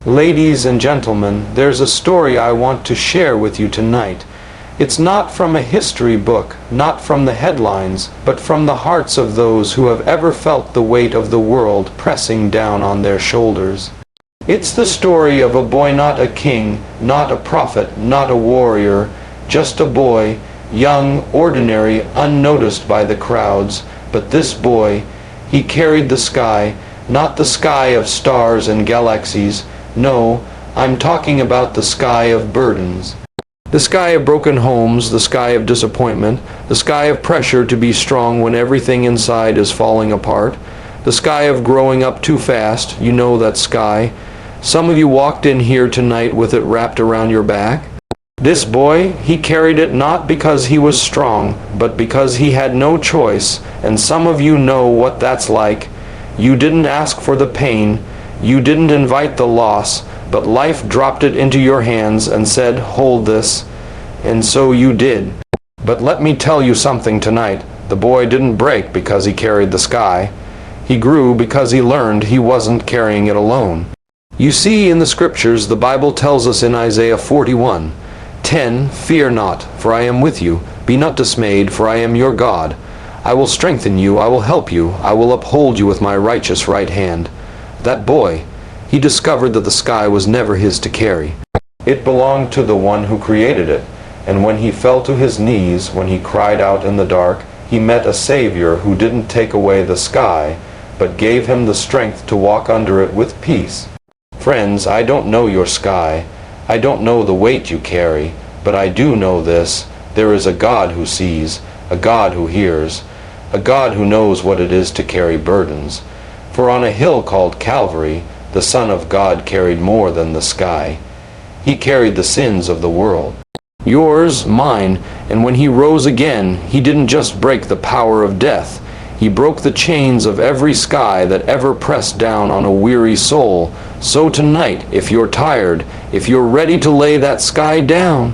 Ladies and gentlemen, there's a story I want to share with you tonight. It's not from a history book, not from the headlines, but from the hearts of those who have ever felt the weight of the world pressing down on their shoulders. It's the story of a boy, not a king, not a prophet, not a warrior, just a boy, young, ordinary, unnoticed by the crowds. But this boy, he carried the sky, not the sky of stars and galaxies. No, I'm talking about the sky of burdens. The sky of broken homes, the sky of disappointment, the sky of pressure to be strong when everything inside is falling apart, the sky of growing up too fast, you know that sky. Some of you walked in here tonight with it wrapped around your back. This boy, he carried it not because he was strong, but because he had no choice, and some of you know what that's like. You didn't ask for the pain, you didn't invite the loss, but life dropped it into your hands and said, "Hold this," and so you did. But let me tell you something tonight. The boy didn't break because he carried the sky. He grew because he learned he wasn't carrying it alone. You see, in the scriptures, the Bible tells us in Isaiah 41:10, "Fear not, for I am with you. Be not dismayed, for I am your God. I will strengthen you, I will help you, I will uphold you with my righteous right hand." That boy, he discovered that the sky was never his to carry. It belonged to the one who created it, and when he fell to his knees, when he cried out in the dark, he met a Savior who didn't take away the sky, but gave him the strength to walk under it with peace. Friends, I don't know your sky, I don't know the weight you carry, but I do know this: there is a God who sees, a God who hears, a God who knows what it is to carry burdens. For on a hill called Calvary, the Son of God carried more than the sky. He carried the sins of the world. Yours, mine, and when he rose again, he didn't just break the power of death. He broke the chains of every sky that ever pressed down on a weary soul. So tonight, if you're tired, if you're ready to lay that sky down,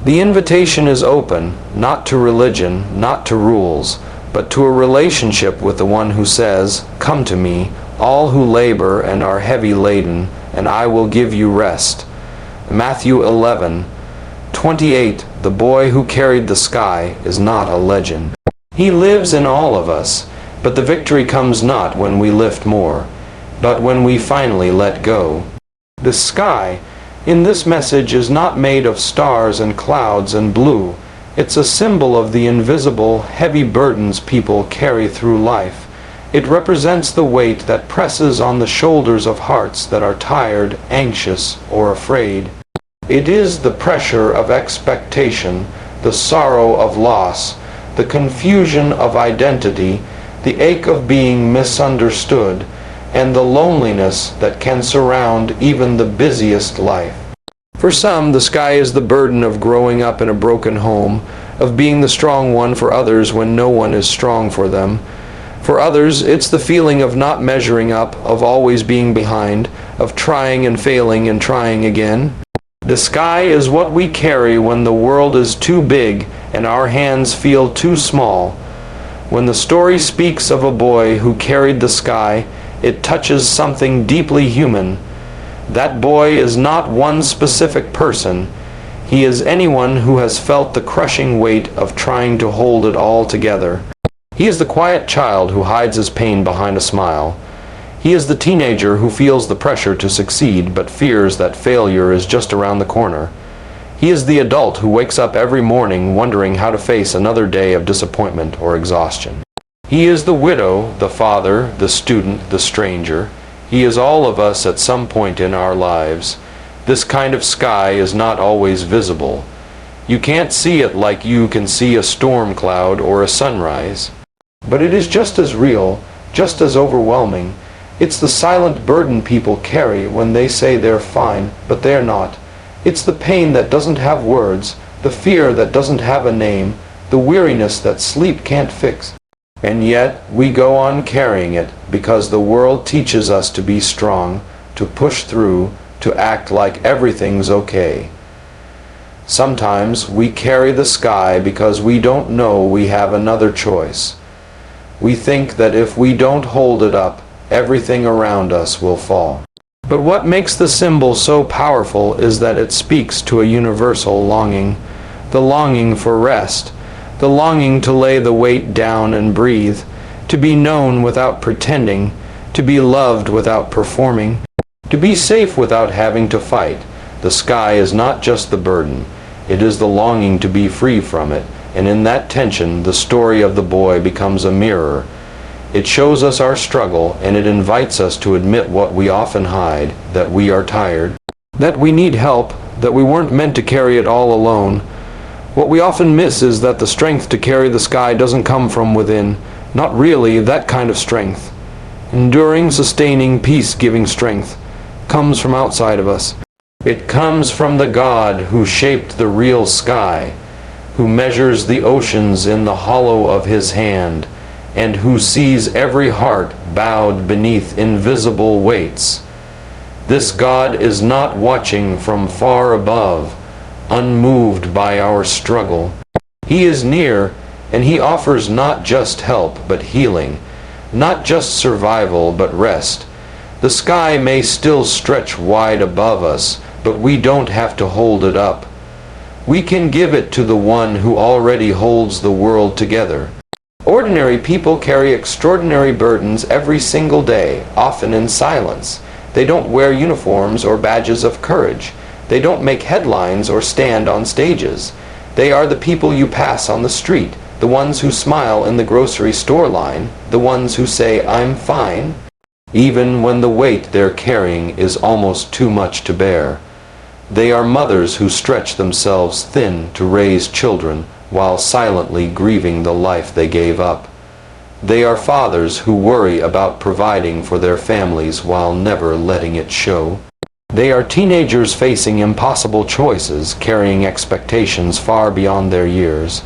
the invitation is open, not to religion, not to rules, but to a relationship with the one who says, "Come to me, all who labor and are heavy laden, and I will give you rest." Matthew 11:28. The boy who carried the sky is not a legend. He lives in all of us, but the victory comes not when we lift more, but when we finally let go. The sky in this message is not made of stars and clouds and blue. It's a symbol of the invisible, heavy burdens people carry through life. It represents the weight that presses on the shoulders of hearts that are tired, anxious, or afraid. It is the pressure of expectation, the sorrow of loss, the confusion of identity, the ache of being misunderstood, and the loneliness that can surround even the busiest life. For some, the sky is the burden of growing up in a broken home, of being the strong one for others when no one is strong for them. For others, it's the feeling of not measuring up, of always being behind, of trying and failing and trying again. The sky is what we carry when the world is too big and our hands feel too small. When the story speaks of a boy who carried the sky, it touches something deeply human. That boy is not one specific person. He is anyone who has felt the crushing weight of trying to hold it all together. He is the quiet child who hides his pain behind a smile. He is the teenager who feels the pressure to succeed but fears that failure is just around the corner. He is the adult who wakes up every morning wondering how to face another day of disappointment or exhaustion. He is the widow, the father, the student, the stranger. He is all of us at some point in our lives. This kind of sky is not always visible. You can't see it like you can see a storm cloud or a sunrise. But it is just as real, just as overwhelming. It's the silent burden people carry when they say they're fine, but they're not. It's the pain that doesn't have words, the fear that doesn't have a name, the weariness that sleep can't fix. And yet, we go on carrying it because the world teaches us to be strong, to push through, to act like everything's okay. Sometimes we carry the sky because we don't know we have another choice. We think that if we don't hold it up, everything around us will fall. But what makes the symbol so powerful is that it speaks to a universal longing, the longing for rest, the longing to lay the weight down and breathe, to be known without pretending, to be loved without performing, to be safe without having to fight. The sky is not just the burden, it is the longing to be free from it, and in that tension the story of the boy becomes a mirror. It shows us our struggle, and it invites us to admit what we often hide, that we are tired, that we need help, that we weren't meant to carry it all alone. What we often miss is that the strength to carry the sky doesn't come from within, not really that kind of strength. Enduring, sustaining, peace-giving strength comes from outside of us. It comes from the God who shaped the real sky, who measures the oceans in the hollow of his hand, and who sees every heart bowed beneath invisible weights. This God is not watching from far above, unmoved by our struggle. He is near, and he offers not just help, but healing, not just survival, but rest. The sky may still stretch wide above us, but we don't have to hold it up. We can give it to the one who already holds the world together. Ordinary people carry extraordinary burdens every single day, often in silence. They don't wear uniforms or badges of courage. They don't make headlines or stand on stages. They are the people you pass on the street, the ones who smile in the grocery store line, the ones who say, "I'm fine," even when the weight they're carrying is almost too much to bear. They are mothers who stretch themselves thin to raise children while silently grieving the life they gave up. They are fathers who worry about providing for their families while never letting it show. They are teenagers facing impossible choices, carrying expectations far beyond their years.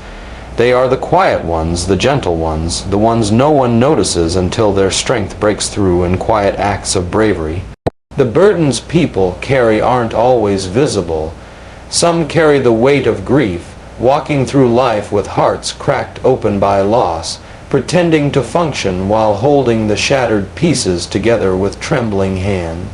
They are the quiet ones, the gentle ones, the ones no one notices until their strength breaks through in quiet acts of bravery. The burdens people carry aren't always visible. Some carry the weight of grief, walking through life with hearts cracked open by loss, pretending to function while holding the shattered pieces together with trembling hand.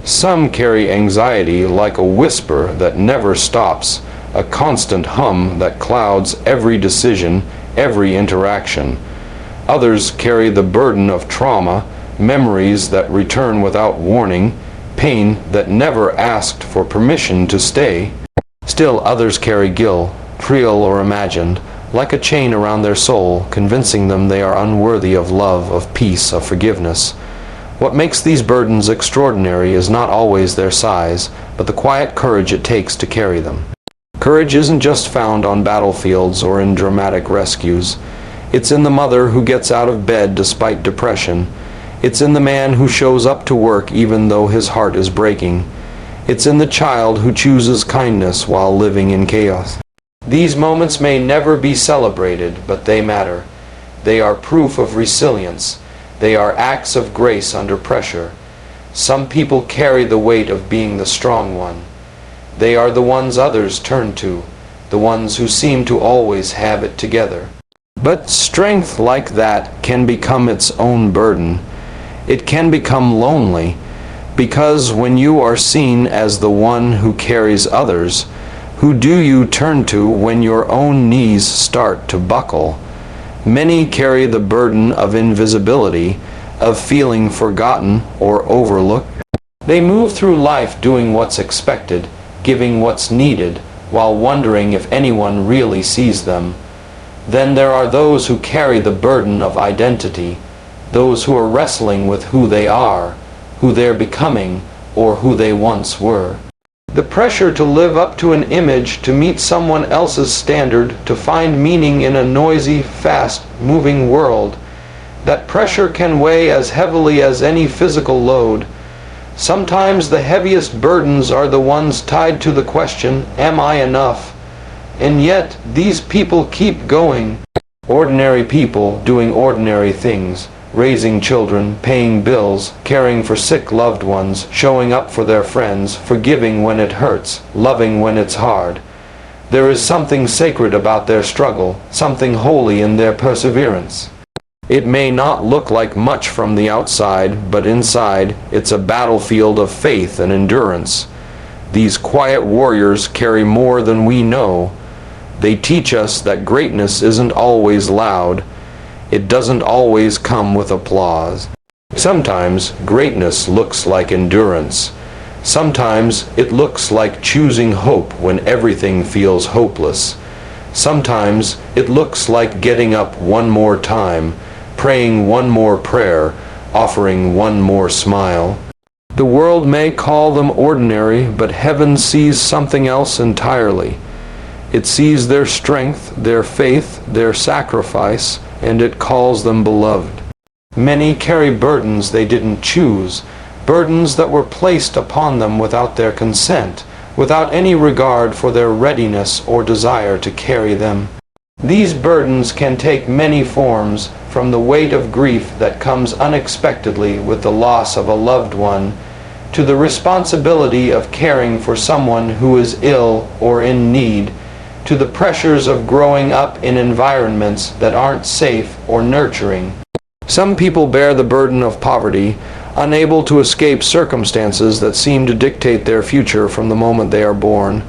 Some carry anxiety like a whisper that never stops, a constant hum that clouds every decision, every interaction. Others carry the burden of trauma, memories that return without warning, pain that never asked for permission to stay. Still others carry guilt, real or imagined, like a chain around their soul, convincing them they are unworthy of love, of peace, of forgiveness. What makes these burdens extraordinary is not always their size, but the quiet courage it takes to carry them. Courage isn't just found on battlefields or in dramatic rescues. It's in the mother who gets out of bed despite depression. It's in the man who shows up to work even though his heart is breaking. It's in the child who chooses kindness while living in chaos. These moments may never be celebrated, but they matter. They are proof of resilience. They are acts of grace under pressure. Some people carry the weight of being the strong one. They are the ones others turn to, the ones who seem to always have it together. But strength like that can become its own burden. It can become lonely, because when you are seen as the one who carries others, who do you turn to when your own knees start to buckle? Many carry the burden of invisibility, of feeling forgotten or overlooked. They move through life doing what's expected, giving what's needed, while wondering if anyone really sees them. Then there are those who carry the burden of identity, those who are wrestling with who they are, who they're becoming, or who they once were. The pressure to live up to an image, to meet someone else's standard, to find meaning in a noisy, fast-moving world. That pressure can weigh as heavily as any physical load. Sometimes the heaviest burdens are the ones tied to the question, am I enough? And yet, these people keep going. Ordinary people doing ordinary things. Raising children, paying bills, caring for sick loved ones, showing up for their friends, forgiving when it hurts, loving when it's hard. There is something sacred about their struggle, something holy in their perseverance. It may not look like much from the outside, but inside, it's a battlefield of faith and endurance. These quiet warriors carry more than we know. They teach us that greatness isn't always loud. It doesn't always come with applause. Sometimes greatness looks like endurance. Sometimes it looks like choosing hope when everything feels hopeless. Sometimes it looks like getting up one more time, praying one more prayer, offering one more smile. The world may call them ordinary, but heaven sees something else entirely. It sees their strength, their faith, their sacrifice, and it calls them beloved. Many carry burdens they didn't choose, burdens that were placed upon them without their consent, without any regard for their readiness or desire to carry them. These burdens can take many forms, from the weight of grief that comes unexpectedly with the loss of a loved one, to the responsibility of caring for someone who is ill or in need, to the pressures of growing up in environments that aren't safe or nurturing. Some people bear the burden of poverty, unable to escape circumstances that seem to dictate their future from the moment they are born.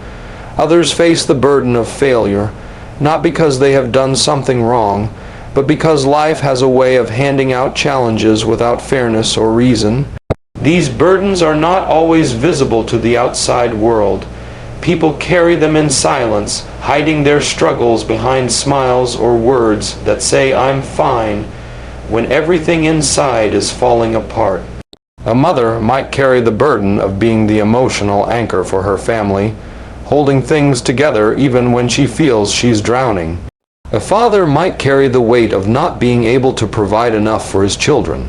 Others face the burden of failure, not because they have done something wrong, but because life has a way of handing out challenges without fairness or reason. These burdens are not always visible to the outside world. People carry them in silence, hiding their struggles behind smiles or words that say, "I'm fine," when everything inside is falling apart. A mother might carry the burden of being the emotional anchor for her family, holding things together even when she feels she's drowning. A father might carry the weight of not being able to provide enough for his children,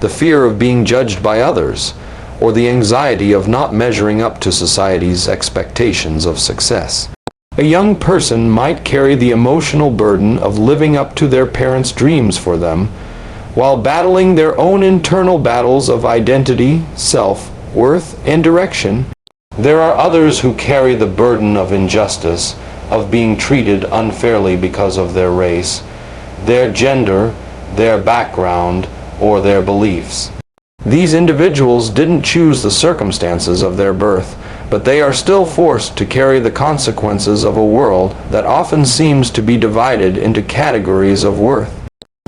the fear of being judged by others, or the anxiety of not measuring up to society's expectations of success. A young person might carry the emotional burden of living up to their parents' dreams for them, while battling their own internal battles of identity, self-worth, and direction. There are others who carry the burden of injustice, of being treated unfairly because of their race, their gender, their background, or their beliefs. These individuals didn't choose the circumstances of their birth, but they are still forced to carry the consequences of a world that often seems to be divided into categories of worth.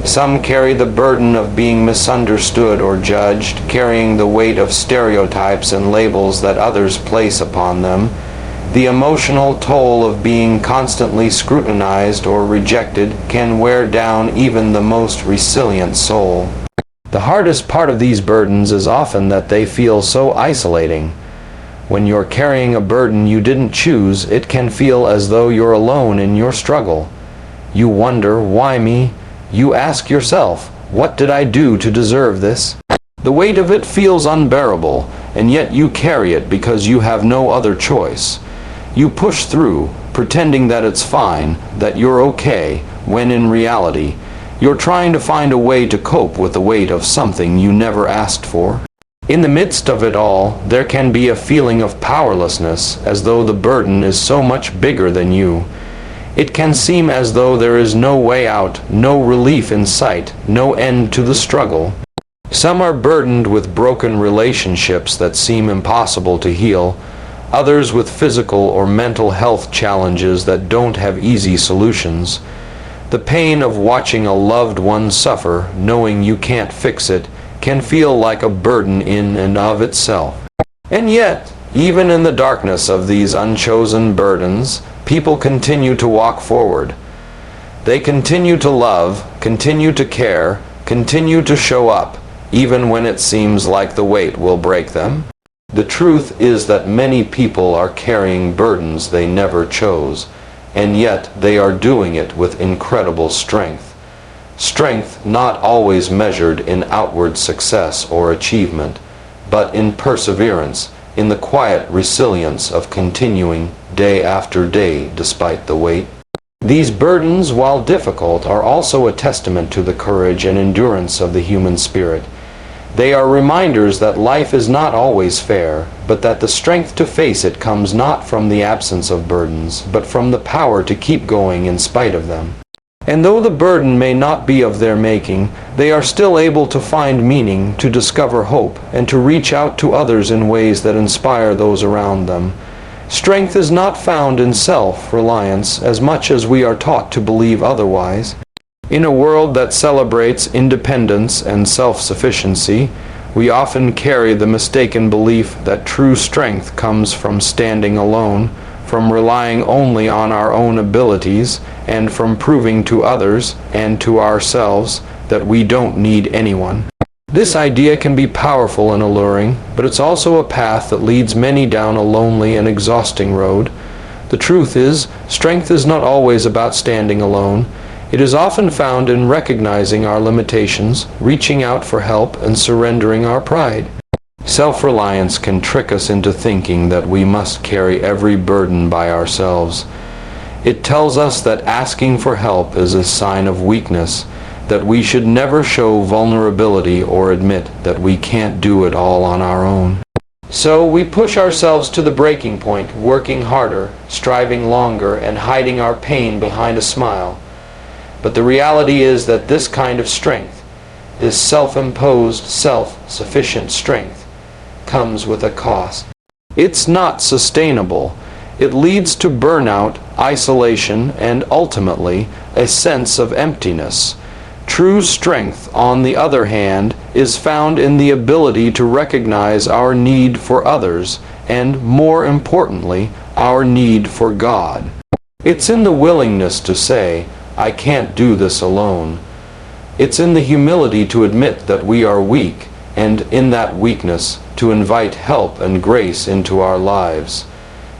Some carry the burden of being misunderstood or judged, carrying the weight of stereotypes and labels that others place upon them, the emotional toll of being constantly scrutinized or rejected can wear down even the most resilient soul. The hardest part of these burdens is often that they feel so isolating. When you're carrying a burden you didn't choose, it can feel as though you're alone in your struggle. You wonder, why me? You ask yourself, what did I do to deserve this? The weight of it feels unbearable, and yet you carry it because you have no other choice. You push through, pretending that it's fine, that you're okay, when in reality, you're trying to find a way to cope with the weight of something you never asked for. In the midst of it all, there can be a feeling of powerlessness, as though the burden is so much bigger than you. It can seem as though there is no way out, no relief in sight, no end to the struggle. Some are burdened with broken relationships that seem impossible to heal, others with physical or mental health challenges that don't have easy solutions. The pain of watching a loved one suffer, knowing you can't fix it, can feel like a burden in and of itself. And yet, even in the darkness of these unchosen burdens, people continue to walk forward. They continue to love, continue to care, continue to show up, even when it seems like the weight will break them. The truth is that many people are carrying burdens they never chose, and yet they are doing it with incredible strength. Strength not always measured in outward success or achievement, but in perseverance, in the quiet resilience of continuing day after day despite the weight. These burdens, while difficult, are also a testament to the courage and endurance of the human spirit. They are reminders that life is not always fair, but that the strength to face it comes not from the absence of burdens, but from the power to keep going in spite of them. And though the burden may not be of their making, they are still able to find meaning, to discover hope, and to reach out to others in ways that inspire those around them. Strength is not found in self-reliance as much as we are taught to believe otherwise. In a world that celebrates independence and self-sufficiency, we often carry the mistaken belief that true strength comes from standing alone, from relying only on our own abilities, and from proving to others and to ourselves that we don't need anyone. This idea can be powerful and alluring, but it's also a path that leads many down a lonely and exhausting road. The truth is, strength is not always about standing alone. It is often found in recognizing our limitations, reaching out for help, and surrendering our pride. Self-reliance can trick us into thinking that we must carry every burden by ourselves. It tells us that asking for help is a sign of weakness, that we should never show vulnerability or admit that we can't do it all on our own. So we push ourselves to the breaking point, working harder, striving longer, and hiding our pain behind a smile. But the reality is that this kind of strength, this self-imposed, self-sufficient strength, comes with a cost. It's not sustainable. It leads to burnout, isolation, and ultimately a sense of emptiness. True strength, on the other hand, is found in the ability to recognize our need for others and, more importantly, our need for God. It's in the willingness to say, "I can't do this alone." It's in the humility to admit that we are weak, and in that weakness to invite help and grace into our lives.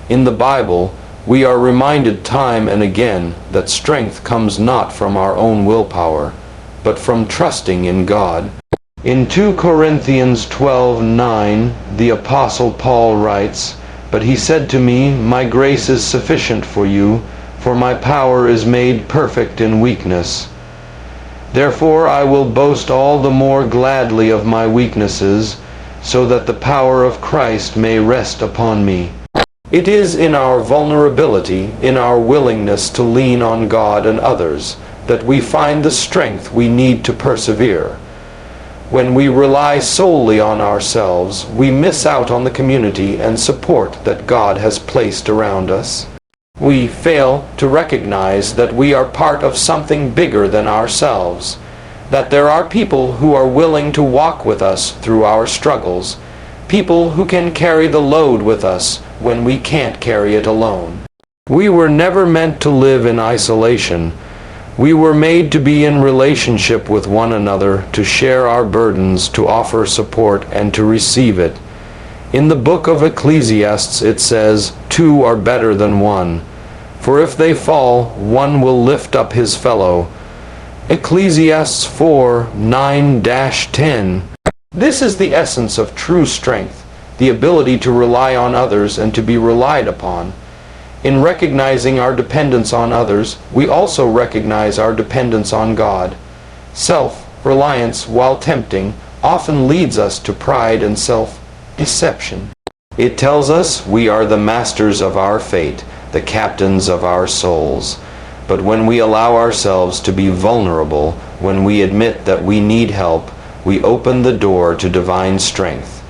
In the Bible, we are reminded time and again that strength comes not from our own willpower, but from trusting in God. In 2 Corinthians 12:9, the Apostle Paul writes, "But he said to me, My grace is sufficient for you, for my power is made perfect in weakness. Therefore I will boast all the more gladly of my weaknesses, so that the power of Christ may rest upon me." It is in our vulnerability, in our willingness to lean on God and others, that we find the strength we need to persevere. When we rely solely on ourselves, we miss out on the community and support that God has placed around us. We fail to recognize that we are part of something bigger than ourselves, that there are people who are willing to walk with us through our struggles, people who can carry the load with us when we can't carry it alone. We were never meant to live in isolation. We were made to be in relationship with one another, to share our burdens, to offer support, and to receive it. In the book of Ecclesiastes it says, "Two are better than one, for if they fall, one will lift up his fellow." Ecclesiastes 4:9-10. This is the essence of true strength, the ability to rely on others and to be relied upon. In recognizing our dependence on others, we also recognize our dependence on God. Self-reliance, while tempting, often leads us to pride and self-deception. It tells us we are the masters of our fate, the captains of our souls. But when we allow ourselves to be vulnerable, when we admit that we need help, we open the door to divine strength.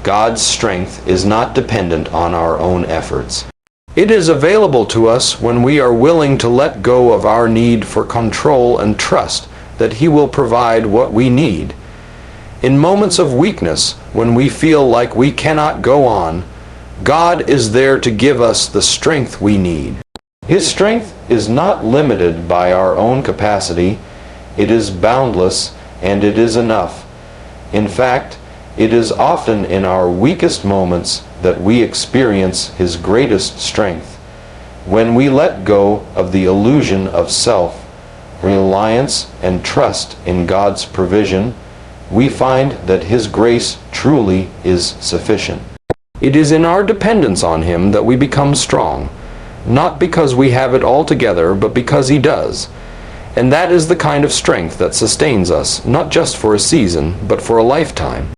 God's strength is not dependent on our own efforts. It is available to us when we are willing to let go of our need for control and trust that He will provide what we need. In moments of weakness, when we feel like we cannot go on, God is there to give us the strength we need. His strength is not limited by our own capacity. It is boundless, and it is enough. In fact, it is often in our weakest moments that we experience His greatest strength. When we let go of the illusion of self-reliance and trust in God's provision, we find that His grace truly is sufficient. It is in our dependence on Him that we become strong, not because we have it all together, but because He does. And that is the kind of strength that sustains us, not just for a season, but for a lifetime.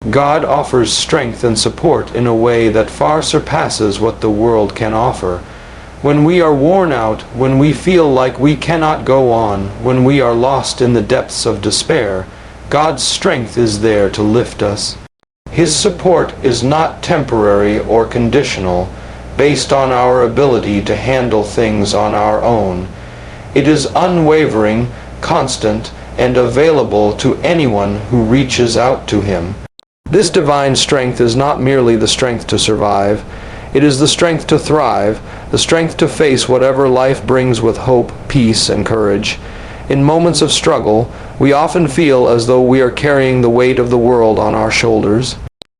God offers strength and support in a way that far surpasses what the world can offer. When we are worn out, when we feel like we cannot go on, when we are lost in the depths of despair, God's strength is there to lift us. His support is not temporary or conditional, based on our ability to handle things on our own. It is unwavering, constant, and available to anyone who reaches out to Him. This divine strength is not merely the strength to survive. It is the strength to thrive, the strength to face whatever life brings with hope, peace, and courage. In moments of struggle, we often feel as though we are carrying the weight of the world on our shoulders.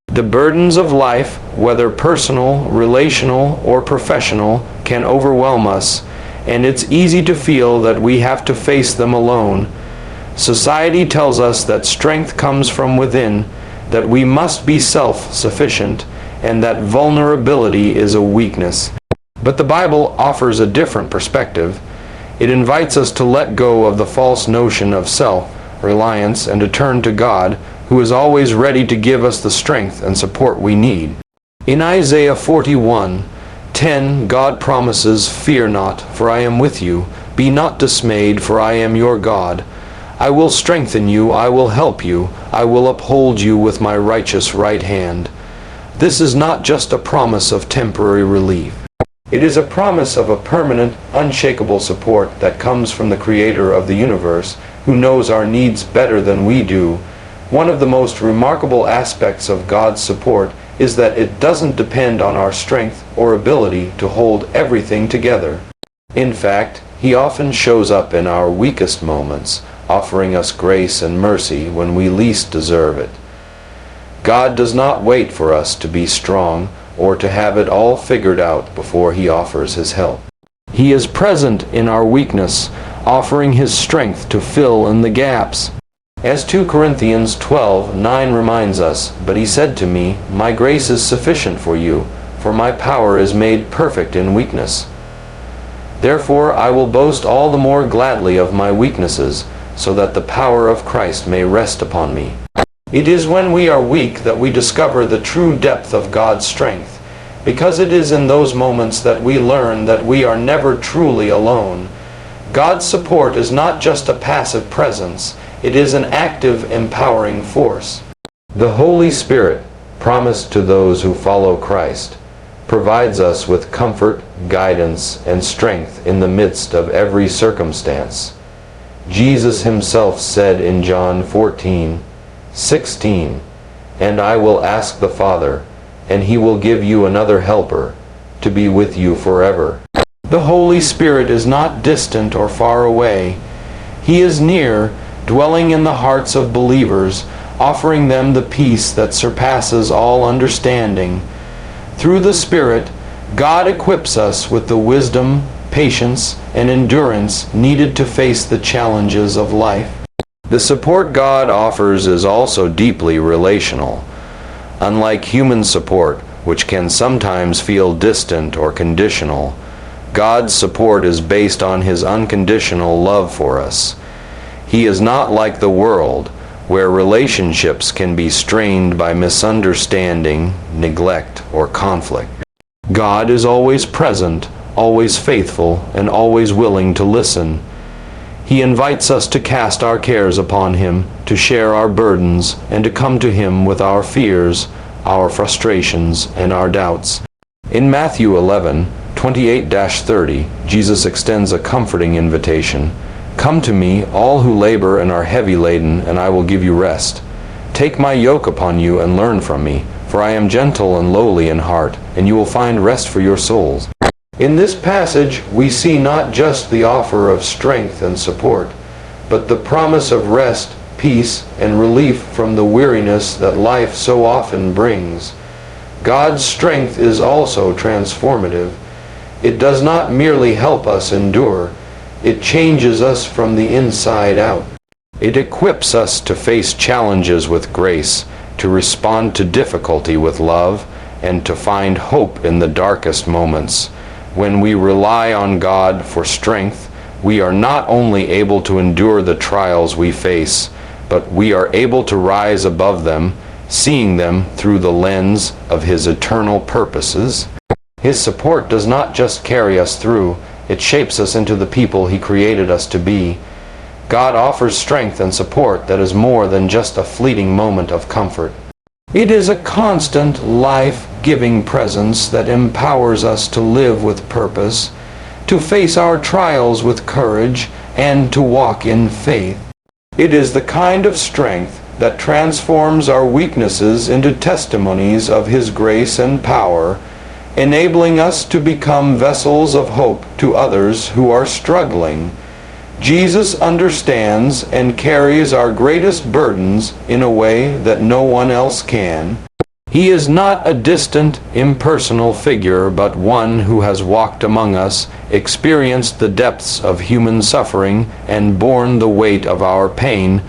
The burdens of life, whether personal, relational, or professional, can overwhelm us, and it's easy to feel that we have to face them alone. Society tells us that strength comes from within, that we must be self-sufficient, and that vulnerability is a weakness. But the Bible offers a different perspective. It invites us to let go of the false notion of self-reliance and to turn to God, who is always ready to give us the strength and support we need. In Isaiah 41:10, God promises, "Fear not, for I am with you. Be not dismayed, for I am your God. I will strengthen you, I will help you, I will uphold you with my righteous right hand." This is not just a promise of temporary relief. It is a promise of a permanent, unshakable support that comes from the Creator of the universe, who knows our needs better than we do. One of the most remarkable aspects of God's support is that it doesn't depend on our strength or ability to hold everything together. In fact, He often shows up in our weakest moments, offering us grace and mercy when we least deserve it. God does not wait for us to be strong or to have it all figured out before He offers His help. He is present in our weakness, offering His strength to fill in the gaps. As 2 Corinthians 12:9 reminds us, "But He said to me, My grace is sufficient for you, for my power is made perfect in weakness. Therefore I will boast all the more gladly of my weaknesses, so that the power of Christ may rest upon me." It is when we are weak that we discover the true depth of God's strength, because it is in those moments that we learn that we are never truly alone. God's support is not just a passive presence, it is an active, empowering force. The Holy Spirit, promised to those who follow Christ, provides us with comfort, guidance, and strength in the midst of every circumstance. Jesus Himself said in John 14:16, "And I will ask the Father, and He will give you another helper, to be with you forever." The Holy Spirit is not distant or far away. He is near, dwelling in the hearts of believers, offering them the peace that surpasses all understanding. Through the Spirit, God equips us with the wisdom, patience, and endurance needed to face the challenges of life. The support God offers is also deeply relational. Unlike human support, which can sometimes feel distant or conditional, God's support is based on His unconditional love for us. He is not like the world, where relationships can be strained by misunderstanding, neglect, or conflict. God is always present, always faithful, and always willing to listen. He invites us to cast our cares upon Him, to share our burdens, and to come to Him with our fears, our frustrations, and our doubts. In Matthew 11:28-30, Jesus extends a comforting invitation. "Come to me, all who labor and are heavy laden, and I will give you rest. Take my yoke upon you and learn from me, for I am gentle and lowly in heart, and you will find rest for your souls." In this passage, we see not just the offer of strength and support, but the promise of rest, peace, and relief from the weariness that life so often brings. God's strength is also transformative. It does not merely help us endure, it changes us from the inside out. It equips us to face challenges with grace, to respond to difficulty with love, and to find hope in the darkest moments. When we rely on God for strength, we are not only able to endure the trials we face, but we are able to rise above them, seeing them through the lens of His eternal purposes. His support does not just carry us through, it shapes us into the people He created us to be. God offers strength and support that is more than just a fleeting moment of comfort. It is a constant, life-giving presence that empowers us to live with purpose, to face our trials with courage, and to walk in faith. It is the kind of strength that transforms our weaknesses into testimonies of His grace and power, enabling us to become vessels of hope to others who are struggling. Jesus understands and carries our greatest burdens in a way that no one else can. He is not a distant, impersonal figure, but one who has walked among us, experienced the depths of human suffering, and borne the weight of our pain.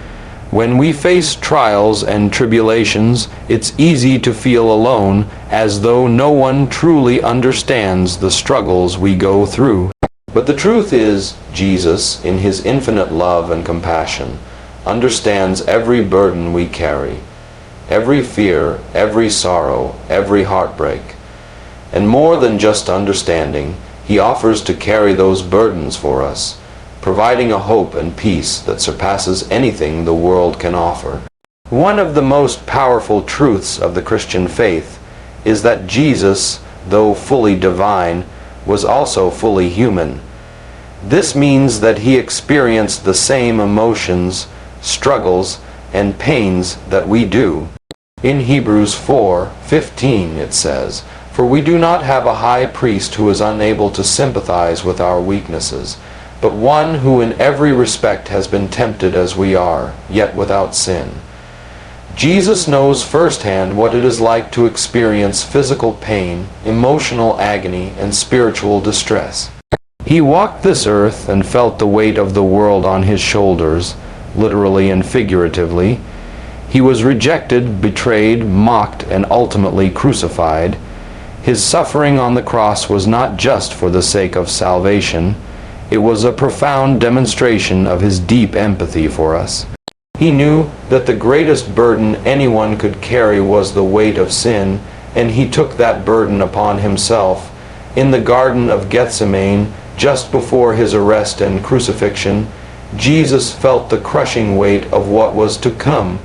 When we face trials and tribulations, it's easy to feel alone, as though no one truly understands the struggles we go through. But the truth is, Jesus, in His infinite love and compassion, understands every burden we carry, every fear, every sorrow, every heartbreak. And more than just understanding, He offers to carry those burdens for us, providing a hope and peace that surpasses anything the world can offer. One of the most powerful truths of the Christian faith is that Jesus, though fully divine, was also fully human. This means that He experienced the same emotions, struggles, and pains that we do. In Hebrews 4:15 it says, "For we do not have a high priest who is unable to sympathize with our weaknesses, but one who in every respect has been tempted as we are, yet without sin." Jesus knows firsthand what it is like to experience physical pain, emotional agony, and spiritual distress. He walked this earth and felt the weight of the world on His shoulders, literally and figuratively. He was rejected, betrayed, mocked, and ultimately crucified. His suffering on the cross was not just for the sake of salvation. It was a profound demonstration of His deep empathy for us. He knew that the greatest burden anyone could carry was the weight of sin, and He took that burden upon Himself. In the Garden of Gethsemane, just before His arrest and crucifixion, Jesus felt the crushing weight of what was to come.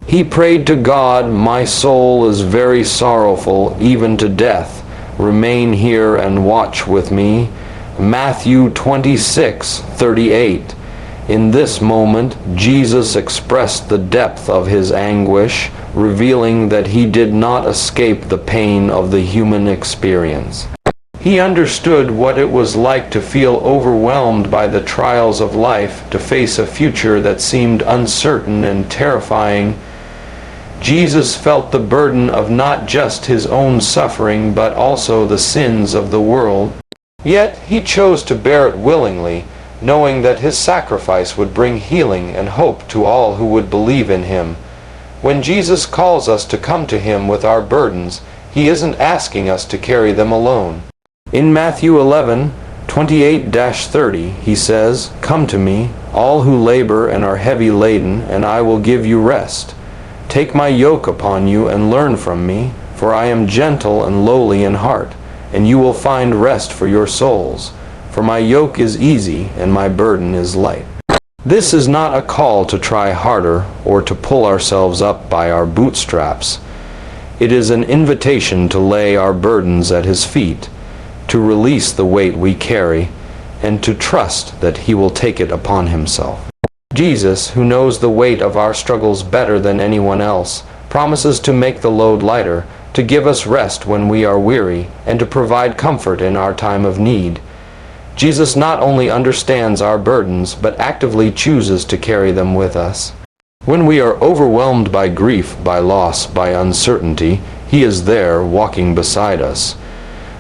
He prayed to God, "My soul is very sorrowful, even to death. Remain here and watch with me." Matthew 26:38. In this moment, Jesus expressed the depth of His anguish, revealing that He did not escape the pain of the human experience. He understood what it was like to feel overwhelmed by the trials of life, to face a future that seemed uncertain and terrifying. Jesus felt the burden of not just His own suffering, but also the sins of the world. Yet He chose to bear it willingly, knowing that His sacrifice would bring healing and hope to all who would believe in Him. When Jesus calls us to come to Him with our burdens, He isn't asking us to carry them alone. In Matthew 11:28-30, He says, "Come to me, all who labor and are heavy laden, and I will give you rest. Take my yoke upon you and learn from me, for I am gentle and lowly in heart, and you will find rest for your souls. For my yoke is easy and my burden is light." This is not a call to try harder or to pull ourselves up by our bootstraps. It is an invitation to lay our burdens at His feet, to release the weight we carry, and to trust that He will take it upon Himself. Jesus, who knows the weight of our struggles better than anyone else, promises to make the load lighter, to give us rest when we are weary, and to provide comfort in our time of need. Jesus not only understands our burdens, but actively chooses to carry them with us. When we are overwhelmed by grief, by loss, by uncertainty, He is there walking beside us.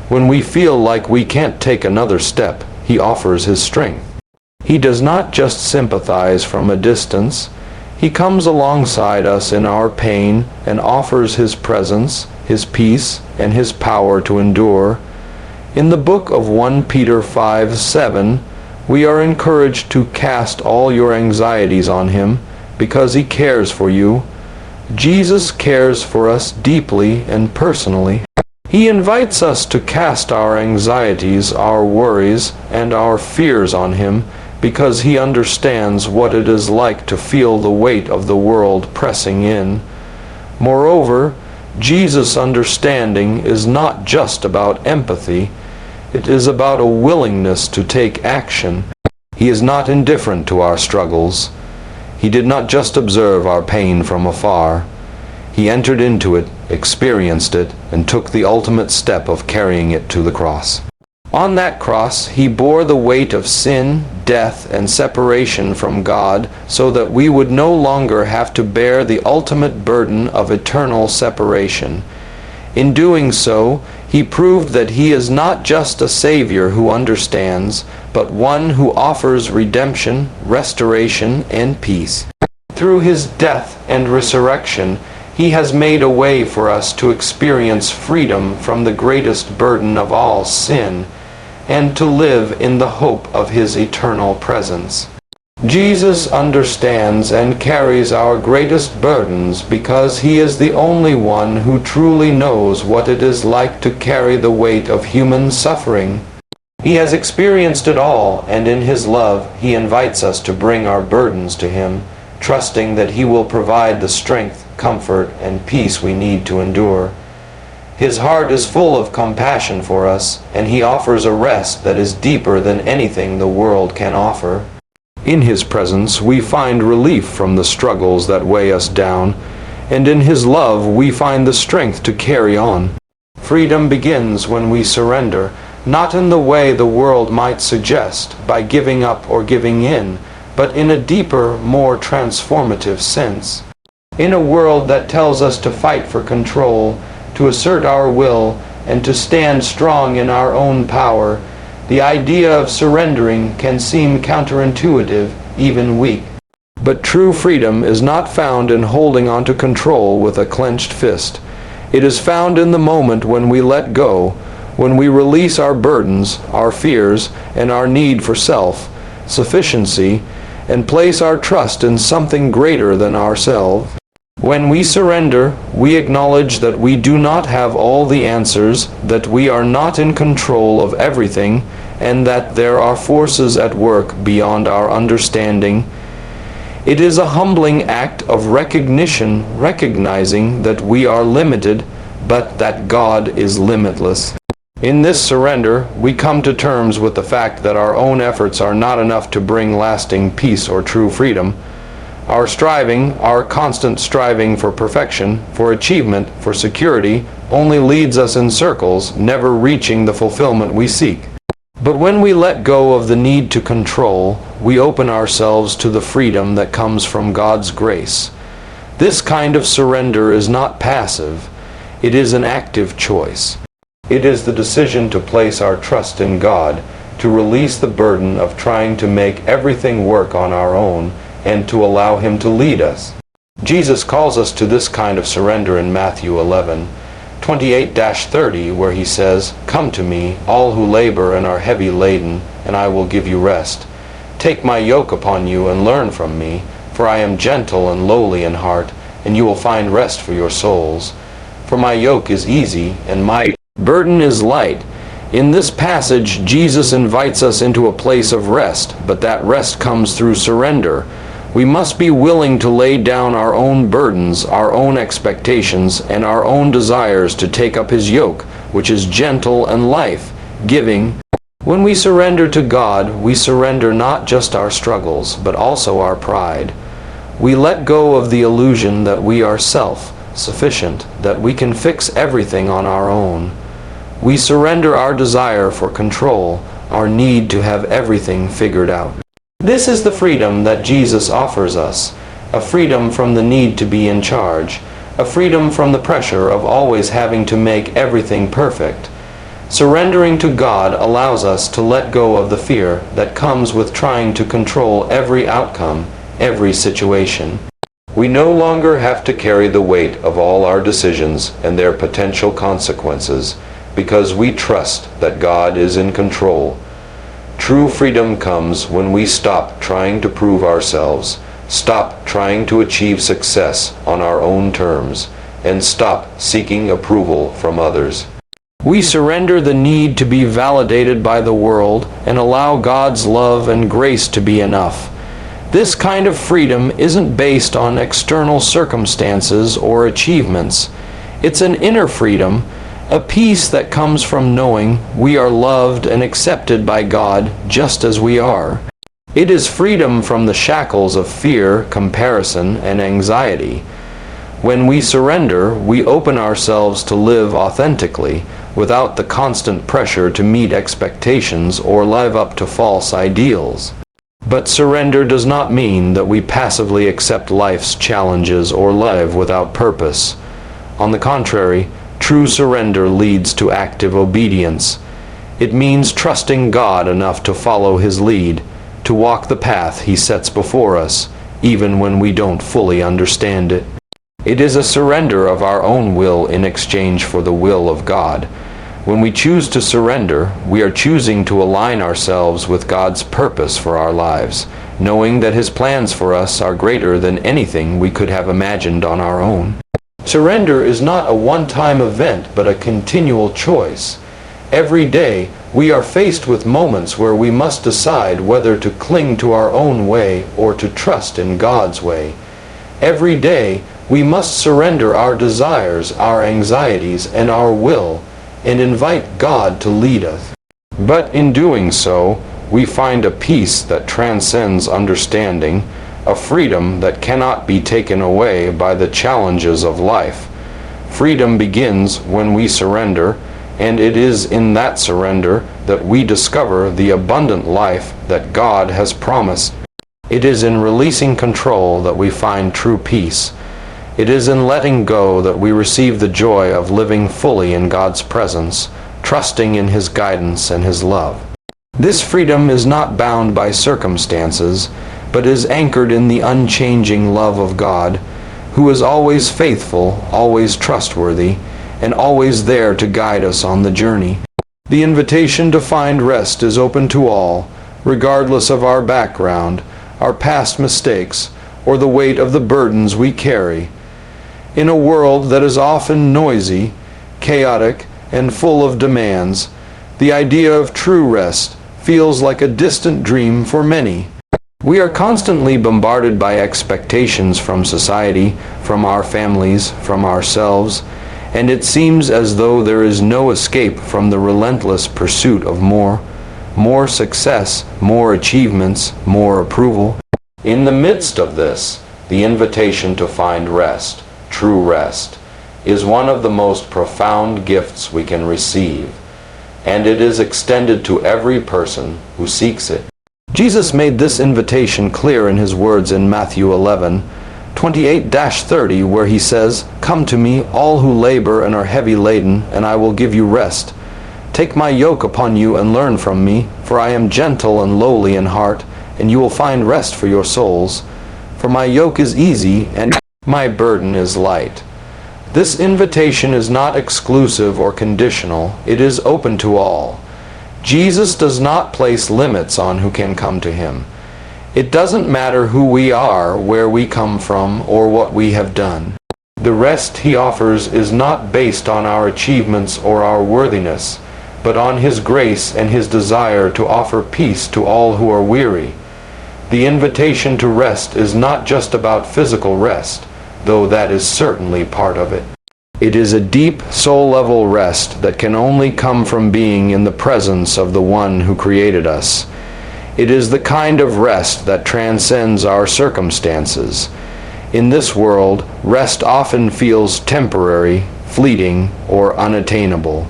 When we feel like we can't take another step, He offers His strength. He does not just sympathize from a distance. He comes alongside us in our pain and offers His presence, His peace, and His power to endure. In the book of 1 Peter 5:7, we are encouraged to cast all your anxieties on Him because He cares for you. Jesus cares for us deeply and personally. He invites us to cast our anxieties, our worries, and our fears on Him, because He understands what it is like to feel the weight of the world pressing in. Moreover, Jesus' understanding is not just about empathy, it is about a willingness to take action. He is not indifferent to our struggles. He did not just observe our pain from afar. He entered into it, experienced it, and took the ultimate step of carrying it to the cross. On that cross, He bore the weight of sin, death, and separation from God, so that we would no longer have to bear the ultimate burden of eternal separation. In doing so, He proved that He is not just a Savior who understands, but one who offers redemption, restoration, and peace. Through His death and resurrection, He has made a way for us to experience freedom from the greatest burden of all, sin, and to live in the hope of His eternal presence. Jesus understands and carries our greatest burdens because He is the only one who truly knows what it is like to carry the weight of human suffering. He has experienced it all, and in His love, He invites us to bring our burdens to Him, trusting that He will provide the strength, comfort, and peace we need to endure. His heart is full of compassion for us, and He offers a rest that is deeper than anything the world can offer. In His presence, we find relief from the struggles that weigh us down, and in His love, we find the strength to carry on. Freedom begins when we surrender, not in the way the world might suggest, by giving up or giving in, but in a deeper, more transformative sense. In a world that tells us to fight for control, to assert our will, and to stand strong in our own power, the idea of surrendering can seem counterintuitive, even weak. But true freedom is not found in holding on to control with a clenched fist. It is found in the moment when we let go, when we release our burdens, our fears, and our need for self-sufficiency, and place our trust in something greater than ourselves. When we surrender, we acknowledge that we do not have all the answers, that we are not in control of everything, and that there are forces at work beyond our understanding. It is a humbling act of recognition, recognizing that we are limited, but that God is limitless. In this surrender, we come to terms with the fact that our own efforts are not enough to bring lasting peace or true freedom. Our striving, our constant striving for perfection, for achievement, for security, only leads us in circles, never reaching the fulfillment we seek. But when we let go of the need to control, we open ourselves to the freedom that comes from God's grace. This kind of surrender is not passive, it is an active choice. It is the decision to place our trust in God, to release the burden of trying to make everything work on our own, and to allow Him to lead us. Jesus calls us to this kind of surrender in Matthew 11:28-30, where He says, "Come to me, all who labor and are heavy laden, and I will give you rest. Take my yoke upon you and learn from me, for I am gentle and lowly in heart, and you will find rest for your souls. For my yoke is easy, and my burden is light." In this passage, Jesus invites us into a place of rest, but that rest comes through surrender. We must be willing to lay down our own burdens, our own expectations, and our own desires to take up His yoke, which is gentle and life-giving. When we surrender to God, we surrender not just our struggles, but also our pride. We let go of the illusion that we are self-sufficient, that we can fix everything on our own. We surrender our desire for control, our need to have everything figured out. This is the freedom that Jesus offers us, a freedom from the need to be in charge, a freedom from the pressure of always having to make everything perfect. Surrendering to God allows us to let go of the fear that comes with trying to control every outcome, every situation. We no longer have to carry the weight of all our decisions and their potential consequences, because we trust that God is in control. True freedom comes when we stop trying to prove ourselves, stop trying to achieve success on our own terms, and stop seeking approval from others. We surrender the need to be validated by the world and allow God's love and grace to be enough. This kind of freedom isn't based on external circumstances or achievements. It's an inner freedom, a peace that comes from knowing we are loved and accepted by God just as we are. It is freedom from the shackles of fear, comparison, and anxiety. When we surrender, we open ourselves to live authentically, without the constant pressure to meet expectations or live up to false ideals. But surrender does not mean that we passively accept life's challenges or live without purpose. On the contrary, true surrender leads to active obedience. It means trusting God enough to follow His lead, to walk the path He sets before us, even when we don't fully understand it. It is a surrender of our own will in exchange for the will of God. When we choose to surrender, we are choosing to align ourselves with God's purpose for our lives, knowing that His plans for us are greater than anything we could have imagined on our own. Surrender is not a one-time event, but a continual choice. Every day, we are faced with moments where we must decide whether to cling to our own way or to trust in God's way. Every day, we must surrender our desires, our anxieties, and our will, and invite God to lead us. But in doing so, we find a peace that transcends understanding, a freedom that cannot be taken away by the challenges of life. Freedom begins when we surrender, and it is in that surrender that we discover the abundant life that God has promised. It is in releasing control that we find true peace. It is in letting go that we receive the joy of living fully in God's presence, trusting in His guidance and His love. This freedom is not bound by circumstances, but is anchored in the unchanging love of God, who is always faithful, always trustworthy, and always there to guide us on the journey. The invitation to find rest is open to all, regardless of our background, our past mistakes, or the weight of the burdens we carry. In a world that is often noisy, chaotic, and full of demands, the idea of true rest feels like a distant dream for many. We are constantly bombarded by expectations from society, from our families, from ourselves, and it seems as though there is no escape from the relentless pursuit of more success, more achievements, more approval. In the midst of this, the invitation to find rest, true rest, is one of the most profound gifts we can receive, and it is extended to every person who seeks it. Jesus made this invitation clear in His words in Matthew 11:28-30, where He says, "Come to me, all who labor and are heavy laden, and I will give you rest. Take my yoke upon you and learn from me, for I am gentle and lowly in heart, and you will find rest for your souls. For my yoke is easy and my burden is light." This invitation is not exclusive or conditional. It is open to all. Jesus does not place limits on who can come to Him. It doesn't matter who we are, where we come from, or what we have done. The rest He offers is not based on our achievements or our worthiness, but on His grace and His desire to offer peace to all who are weary. The invitation to rest is not just about physical rest, though that is certainly part of it. It is a deep, soul-level rest that can only come from being in the presence of the One who created us. It is the kind of rest that transcends our circumstances. In this world, rest often feels temporary, fleeting, or unattainable.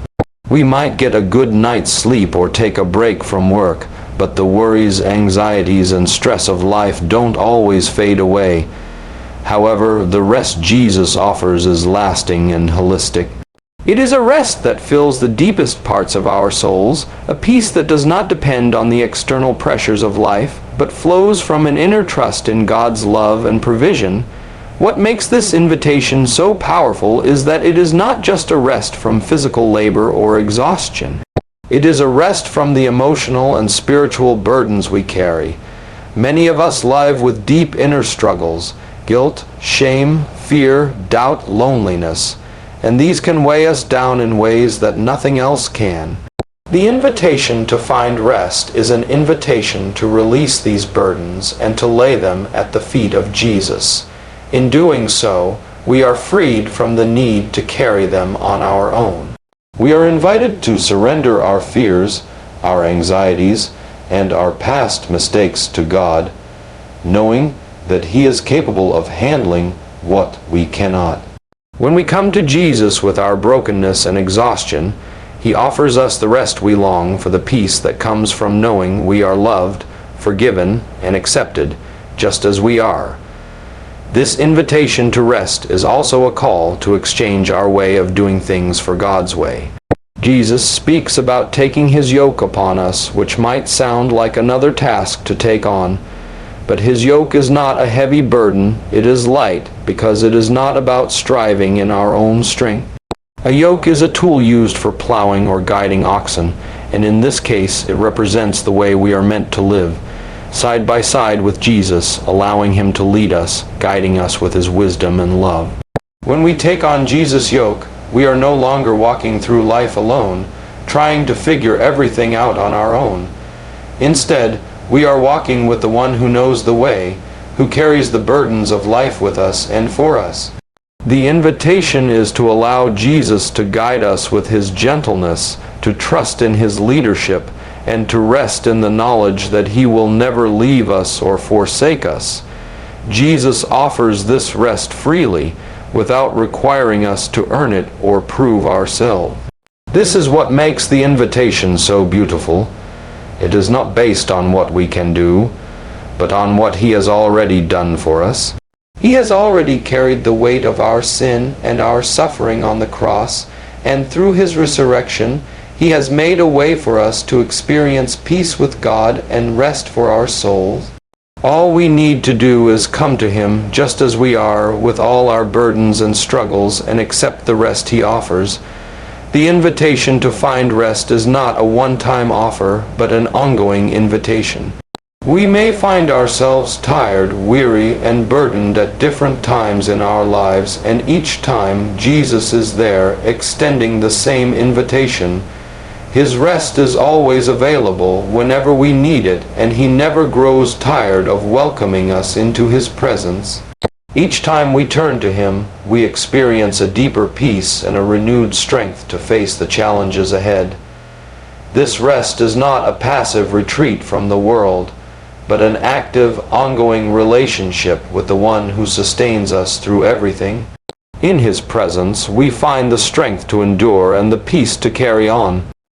We might get a good night's sleep or take a break from work, but the worries, anxieties, and stress of life don't always fade away. However, the rest Jesus offers is lasting and holistic. It is a rest that fills the deepest parts of our souls, a peace that does not depend on the external pressures of life, but flows from an inner trust in God's love and provision. What makes this invitation so powerful is that it is not just a rest from physical labor or exhaustion. It is a rest from the emotional and spiritual burdens we carry. Many of us live with deep inner struggles, guilt, shame, fear, doubt, loneliness. and these can weigh us down in ways that nothing else can. The invitation to find rest is an invitation to release these burdens and to lay them at the feet of Jesus. In doing so, we are freed from the need to carry them on our own. We are invited to surrender our fears, our anxieties, and our past mistakes to God, knowing that He is capable of handling what we cannot. When we come to Jesus with our brokenness and exhaustion, He offers us the rest we long for, the peace that comes from knowing we are loved, forgiven, and accepted, just as we are. This invitation to rest is also a call to exchange our way of doing things for God's way. Jesus speaks about taking His yoke upon us, which might sound like another task to take on, but His yoke is not a heavy burden, it is light, because it is not about striving in our own strength. A yoke is a tool used for plowing or guiding oxen, and in this case it represents the way we are meant to live, side by side with Jesus, allowing Him to lead us, guiding us with His wisdom and love. When we take on Jesus' yoke, we are no longer walking through life alone, trying to figure everything out on our own. Instead, we are walking with the one who knows the way, who carries the burdens of life with us and for us. The invitation is to allow Jesus to guide us with His gentleness, to trust in His leadership, and to rest in the knowledge that He will never leave us or forsake us. Jesus offers this rest freely, without requiring us to earn it or prove ourselves. This is what makes the invitation so beautiful. It is not based on what we can do, but on what He has already done for us. He has already carried the weight of our sin and our suffering on the cross, and through His resurrection, He has made a way for us to experience peace with God and rest for our souls. All we need to do is come to Him just as we are, with all our burdens and struggles, and accept the rest He offers. The invitation to find rest is not a one-time offer, but an ongoing invitation. We may find ourselves tired, weary, and burdened at different times in our lives, and each time Jesus is there, extending the same invitation. His rest is always available whenever we need it, and He never grows tired of welcoming us into His presence. Each time we turn to Him, we experience a deeper peace and a renewed strength to face the challenges ahead. This rest is not a passive retreat from the world, but an active, ongoing relationship with the One who sustains us through everything. In His presence, we find the strength to endure and the peace to carry on.